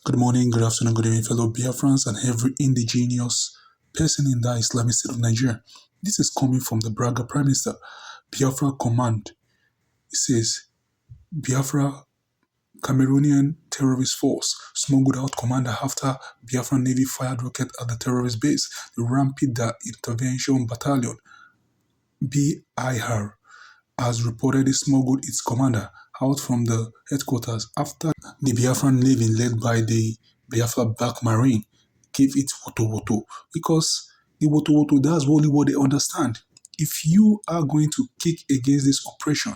Good morning, good afternoon, good evening, fellow Biafrans and every indigenous person in the Islamic State of Nigeria. This is coming from the Braga Prime Minister. Biafra Command. It says, Biafra Cameroonian terrorist force smuggled out commander after Biafra Navy fired rocket at the terrorist base. The Rapid Intervention Battalion, BIR, has reportedly smuggled its commander out from the headquarters after the Biafran Navy, led by the Biafra Black Marine, gave it Woto. Because the Woto, that's only what they understand. If you are going to kick against this oppression,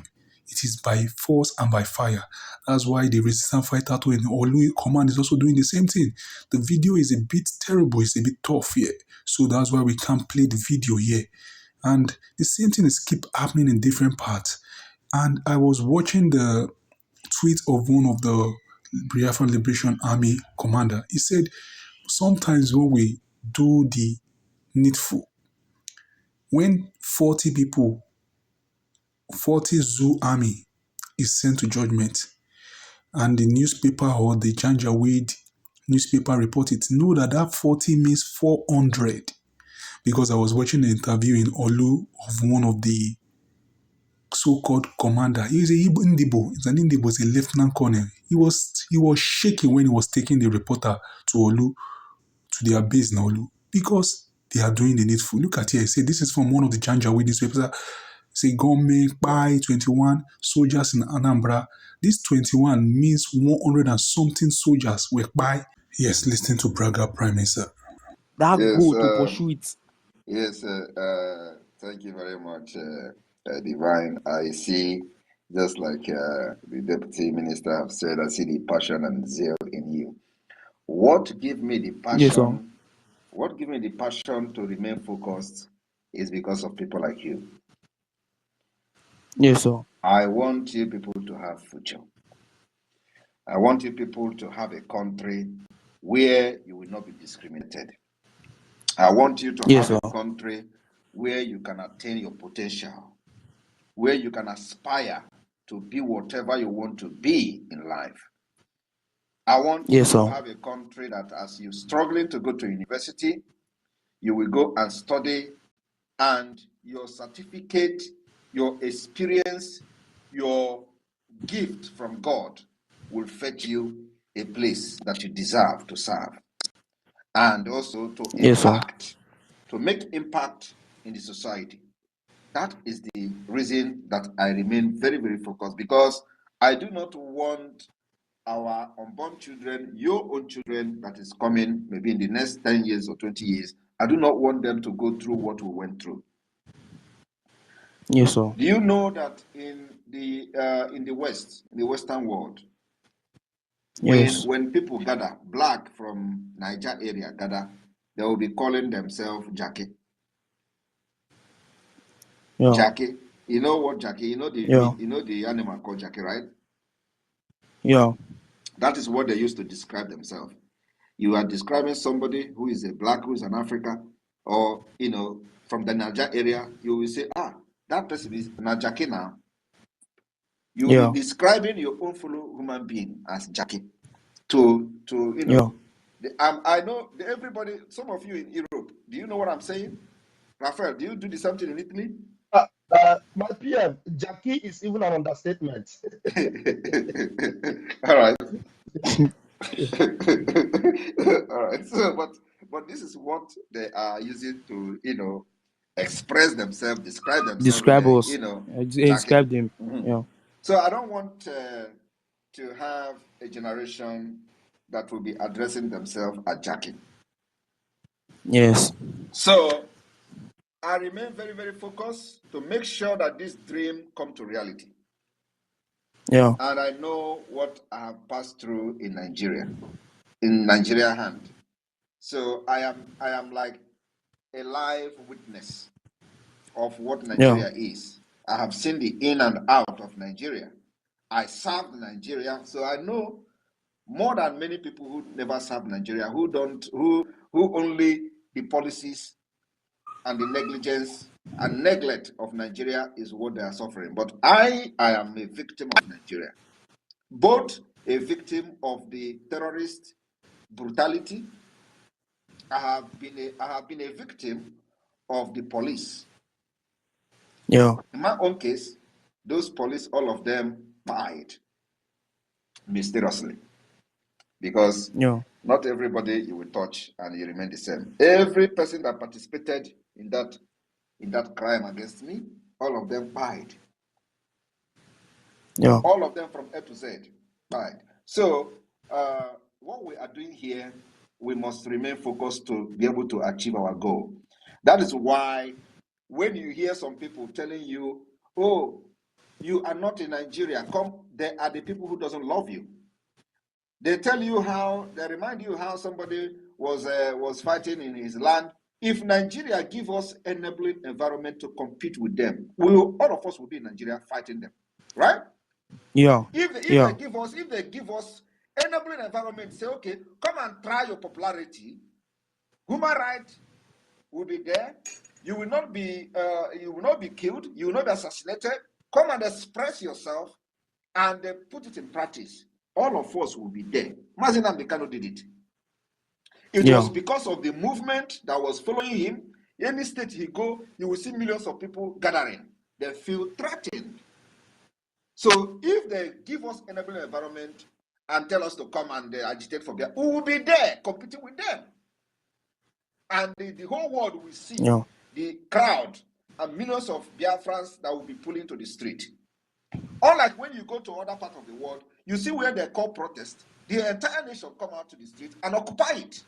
it is by force and by fire. That's why the resistance fighter in Olu command is also doing the same thing. The video is a bit terrible, it's a bit tough here. So that's why we can't play the video here. And the same thing is keep happening in different parts. And I was watching the tweet of one of the Biafran Liberation Army commander. He said, sometimes when we do the needful, when 40 people, 40 Zoo army is sent to judgment, and the newspaper or the Janjaweed newspaper report it, know that 40 means 400. Because I was watching an interview in Olu of one of the so-called commander. He's an Indibo. He's a lieutenant colonel. He was shaking when he was taking the reporter to Olu, to their base in Olu, because they are doing the needful. Look at here. He said this is from one of the Janjaweed newspapers. Say government by 21 soldiers in Anambra. This 21 means 100 and something soldiers were by. Yes, listen to Braga Prime Minister. That goal to pursue it. Yes, thank you very much, Divine. I see, just like the Deputy Minister have said, I see the passion and zeal in you. What give me the passion? Yes, sir. What give me the passion to remain focused is because of people like you. Yes, sir. I want you people to have future. I want you people to have a country where you will not be discriminated. I want you to have a country where you can attain your potential, where you can aspire to be whatever you want to be in life. I want you to have a country that as you're struggling to go to university, you will go and study, and your certificate, your experience, your gift from God will fetch you a place that you deserve to serve. And also to impact, to make impact in the society. That is the reason that I remain very, very focused, because I do not want our unborn children, your own children that is coming maybe in the next 10 years or 20 years, I do not want them to go through what we went through. Yes, sir. Do you know that in the West, in the Western world, when people gather, black from Niger area gather, they will be calling themselves Jackie. Yeah. Jackie. You know what Jackie? You know the animal called Jackie, right? Yeah. That is what they used to describe themselves. You are describing somebody who is a black, who is an African, or from the Niger area, you will say, that person is Jackie now. You will be describing your own fellow human being as Jackie. I know everybody, some of you in Europe, do you know what I'm saying? Raphael, do you do the same thing in Italy? My PM, Jackie is even an understatement. All right. All right. So, but this is what they are using to, express themselves, describe themselves. Describe us. Describe them. Mm-hmm. Yeah. So I don't want to have a generation that will be addressing themselves as Jackie. Yes. So I remain very, very focused to make sure that this dream come to reality. Yeah. And I know what I have passed through in Nigeria hand. So I am like a live witness of what Nigeria is. I have seen the in and out of Nigeria. I served Nigeria, so I know more than many people who never served Nigeria, who only the policies and the negligence and neglect of Nigeria is what they are suffering. But I am a victim of Nigeria, both a victim of the terrorist brutality. I have been a victim of the police. Yeah. In my own case, those police, all of them died mysteriously, because Yeah. not everybody you will touch and you remain the same. Every person that participated in that crime against me, all of them died. Yeah. All of them from A to Z died. So what we are doing here, we must remain focused to be able to achieve our goal. That is why when you hear some people telling you, oh, you are not in Nigeria, come, they are the people who doesn't love you. They tell you how, they remind you how somebody was fighting in his land. If Nigeria give us enabling environment to compete with them, all of us will be in Nigeria fighting them, right? Yeah. If Yeah. they give us enabling environment, say, okay, come and try your popularity, human rights will be there. You will not be killed. You will not be assassinated. Come and express yourself and put it in practice. All of us will be there. Mazi Nnamdi Kanu did it. It was Yeah. because of the movement that was following him. Any state he go, you will see millions of people gathering. They feel threatened. So if they give us enabling environment and tell us to come and agitate for Biafra, we will be there competing with them. And the whole world will see Yeah. the crowd and millions of Biafrans that will be pulling to the street. Unlike when you go to other parts of the world, you see where they call protest, the entire nation come out to the street and occupy it,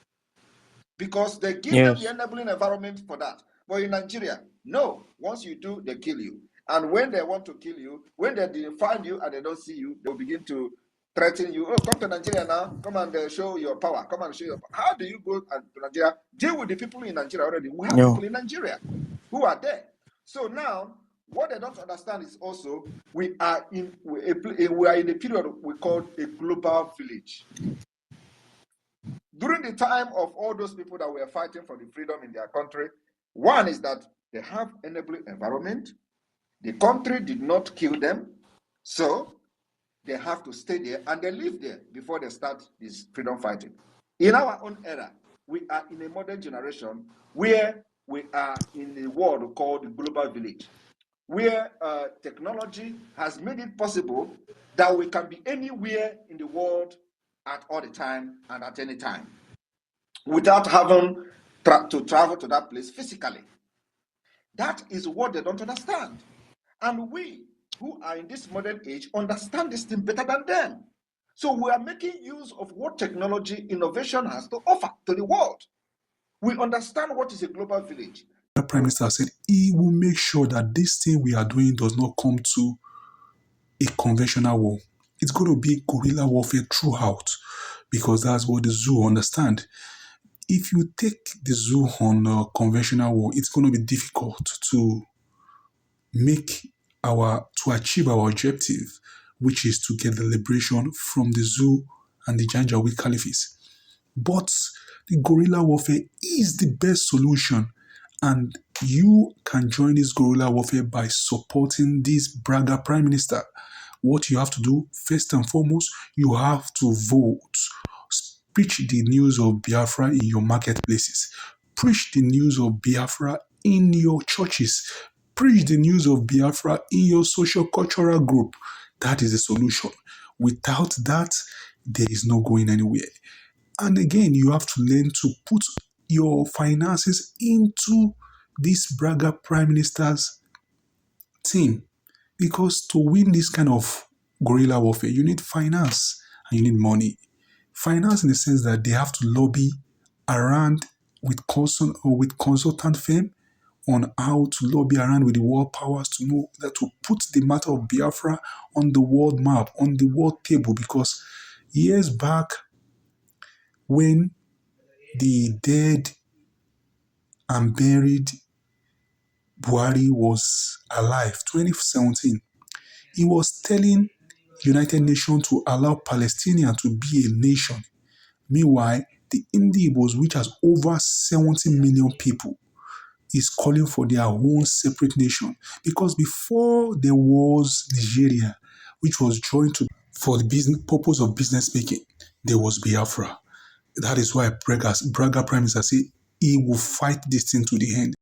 because they give them the enabling environment for that. But in Nigeria, no. Once you do, they kill you. And when they want to kill you, when they find you and they don't see you, they'll begin to threaten you. Oh, come to Nigeria now. Come and show your power. Come and show your power. How do you go to Nigeria? Deal with the people in Nigeria already. We have Yeah. people in Nigeria who are there. So now, what they don't understand is also we are in a period we call a global village. During the time of all those people that were fighting for the freedom in their country, one is that they have enabling environment. The country did not kill them, so they have to stay there and they live there before they start this freedom fighting. In our own era, we are in a modern generation where we are in a world called the global village, where technology has made it possible that we can be anywhere in the world at all the time and at any time, without having to travel to that place physically. That is what they don't understand. And we, who are in this modern age, understand this thing better than them. So we are making use of what technology innovation has to offer to the world. We understand what is a global village. The Prime Minister said he will make sure that this thing we are doing does not come to a conventional war. It's going to be guerrilla warfare throughout, because that's what the zoo understand. If you take the zoo on conventional war, it's going to be difficult to achieve our objective, which is to get the liberation from the zoo and the Janjaweed caliphates. But the guerrilla warfare is the best solution, and you can join this guerrilla warfare by supporting this Braga Prime Minister. What you have to do, first and foremost, you have to vote. Preach the news of Biafra in your marketplaces. Preach the news of Biafra in your churches. Preach the news of Biafra in your social cultural group. That is the solution. Without that, there is no going anywhere. And again, you have to learn to put your finances into this Braga Prime Minister's team. Because to win this kind of guerrilla warfare, you need finance and you need money. Finance in the sense that they have to lobby around with consultant firm on how to lobby around with the world powers to know that to put the matter of Biafra on the world map, on the world table. Because years back, when the dead and buried Buhari was alive, 2017, he was telling United Nations to allow Palestinians to be a nation. Meanwhile, the Indians, which has over 70 million people, is calling for their own separate nation. Because before there was Nigeria, which was joined to For the business purpose of business making, there was Biafra. That is why Braga Prime Minister said he will fight this thing to the end.